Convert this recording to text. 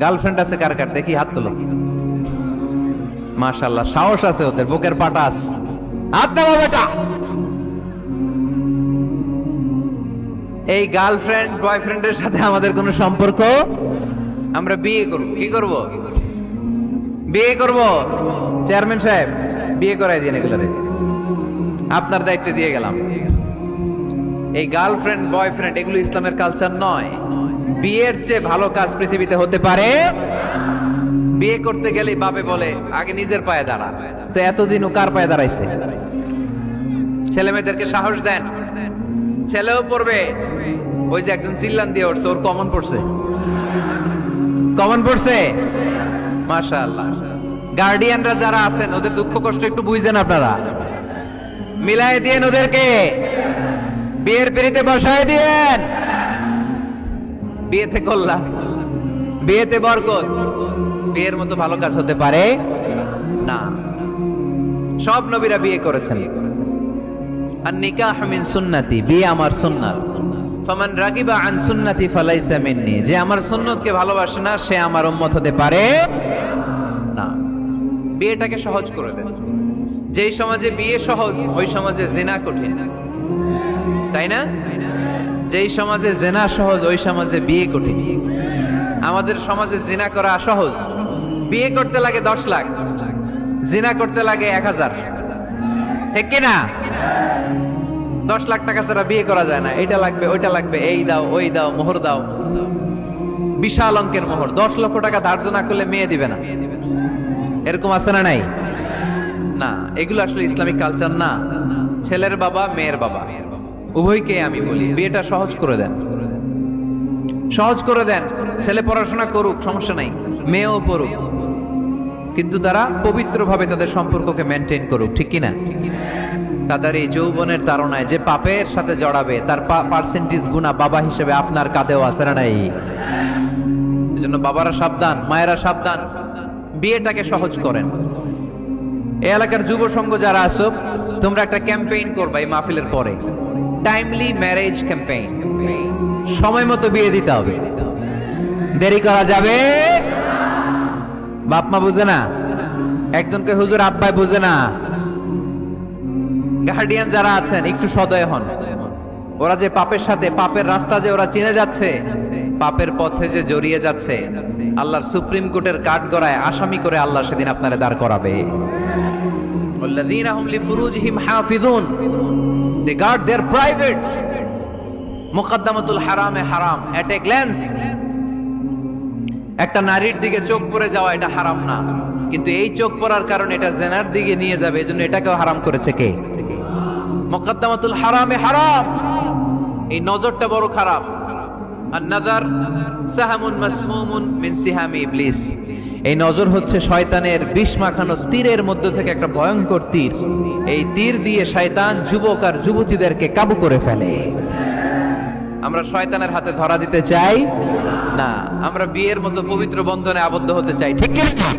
Girlfriend আছে কার কার দেখি হাত তোলো। মাশাআল্লাহ, সাহস আছে ওদের, বুকের পাটাস। হাত দাও বেটা। এই গার্লফ্রেন্ড বয়ফ্রেন্ডের সাথে আমাদের কোনো সম্পর্ক? আমরা বিয়ে করব। কি করব? বিয়ে করব। চেয়ারম্যান সাহেব, বিয়ে করাই দিন এগুলোরে, আপনার দায়িত্বে দিয়ে গেলাম। এই গার্লফ্রেন্ড বয়ফ্রেন্ড এগুলো ইসলামের কালচার নয়। বিয়ের চেয়ে ভালো কাজ পৃথিবীতে হতে পারে? বিয়ে করতে গেলে বাপে বলে আগে নিজের পায়ে দাঁড়া। তো এতদিন ও কার পায়ে দাঁড়াইছে? ছেলে মেয়েদেরকে সাহস দেন, ছেলেও পড়বে। ওই যে একজন চিল্লান দিয়ে উঠছে, ওর কমন পড়ছে, কমন পড়ছে। মাশাআল্লাহ। গার্ডিয়ানরা যারা আছেন ওদের দুঃখ কষ্ট একটু বুঝেন আপনারা, মিলাই দিয়েন ওদেরকে, বিয়ের পিড়িতে বসায় দিয়েন। বিয়েতে কল্যাণ, বিয়েতে বরকত। বিয়ের মতো ভালো কাজ হতে পারে না। সব নবীরা বিয়ে করেছেন। আর নিকাহ মিন সুন্নতি, বিয়ে আমার সুন্নাত। ফামান রাগিবা আন সুন্নতি ফালাইসা মিন্নি, যে আমার সুন্নতকে ভালোবাসে না সে আমার উম্মত হতে পারে না। বিয়েটাকে সহজ করে দেন। যেই সমাজে বিয়ে সহজ ওই সমাজে জিনা কঠিন, তাই না? যেই সমাজে জিনা সহজ ওই সমাজে বিয়ে কঠিন। আমাদের সমাজে জিনা করা সহজ, বিয়ে করতে লাগে 10 লাখ, জিনা করতে লাগে 1000, ঠিক কি না? 10 লাখ টাকা ছাড়া বিয়ে করা যায় না। এটা লাগবে, ওইটা লাগবে, এই দাও, ওই দাও, মোহর দাও, বিশাল অঙ্কের মোহর। 10 লক্ষ টাকা ধার্য না করলে মেয়ে দিবে না, এরকম আছে না নাই? না, এগুলো আসলে ইসলামিক কালচার না। ছেলের বাবা মেয়ের বাবা উভয়কে আমি বলি বিয়েটা সহজ করে দেন, সহজ করে দেন। ছেলে পড়াশোনা করুক, সমস্যা নাই, মেয়েও পড়ুক, কিন্তু তারা পবিত্রভাবে তাদের সম্পর্ককে মেনটেন করুক, ঠিক কিনা? তাদের এই যৌবনের তাড়নায় যে পাপের সাথে জড়াবে তার পার্সেন্টেজ গুণা বাবা হিসেবে আপনার কাঁধেও আছে না নাই? এজন্য বাবারা সাবধান, মায়েরা সাবধান, বিয়েটাকে সহজ করেন। এই এলাকার যুব সংঘ যারা আছো, তোমরা একটা ক্যাম্পেইন করবা এই মাহফিলের পরে, টাইমলি ম্যারেজ ক্যাম্পেইন। সময় মতো বিয়ে দিতে হবে, দেরি করা যাবে। বাপ মা বুঝে না, একজনকে হুজুর আব্বাই বুঝে না। গার্ডিয়ান যারা আছেন একটু সদয় হন। ওরা যে পাপের সাথে, পাপের রাস্তা যে ওরা চিনে যাচ্ছে, পাপের পথে যে জড়িয়ে যাচ্ছে, আল্লাহর সুপ্রিম কোর্টের কাঠগড়ায় আসামি করে আল্লাহ সেদিন আপনারে দাঁড় করাবে। ওয়াল্লাযীনা হুম লিফুরুজিহিম হাফিযুন, দে গার্ড देयर প্রাইভেটস। মুকদ্দামাতুল হারামে হারাম, এট এ গ্ল্যান্স। একটা নারীর দিকে চোখ পড়ে যাওয়া এটা হারাম না, কিন্তু এই চোখ পড়ার কারণে এটা জেনার দিকে নিয়ে যাবে, এজন্য এটাকেও হারাম করেছে কে? মুকদ্দামাতুল হারামে হারাম, এই নজরটা বড় খারাপ। আর নাযার সাহামুন মাসমুমুন মিন সিহামি ইবলিস, এই নজর হচ্ছে শয়তানের বিষ মাখানো তীরের মধ্যে থেকে একটা ভয়ঙ্কর তীর। এই তীর দিয়ে শয়তান যুবক আর যুবতীদেরকে কাবু করে ফেলে। আমরা শয়তানের হাতে ধরা দিতে চাই না, আমরা বিয়ের মতো পবিত্র বন্ধনে আবদ্ধ হতে চাই, ঠিক কি না?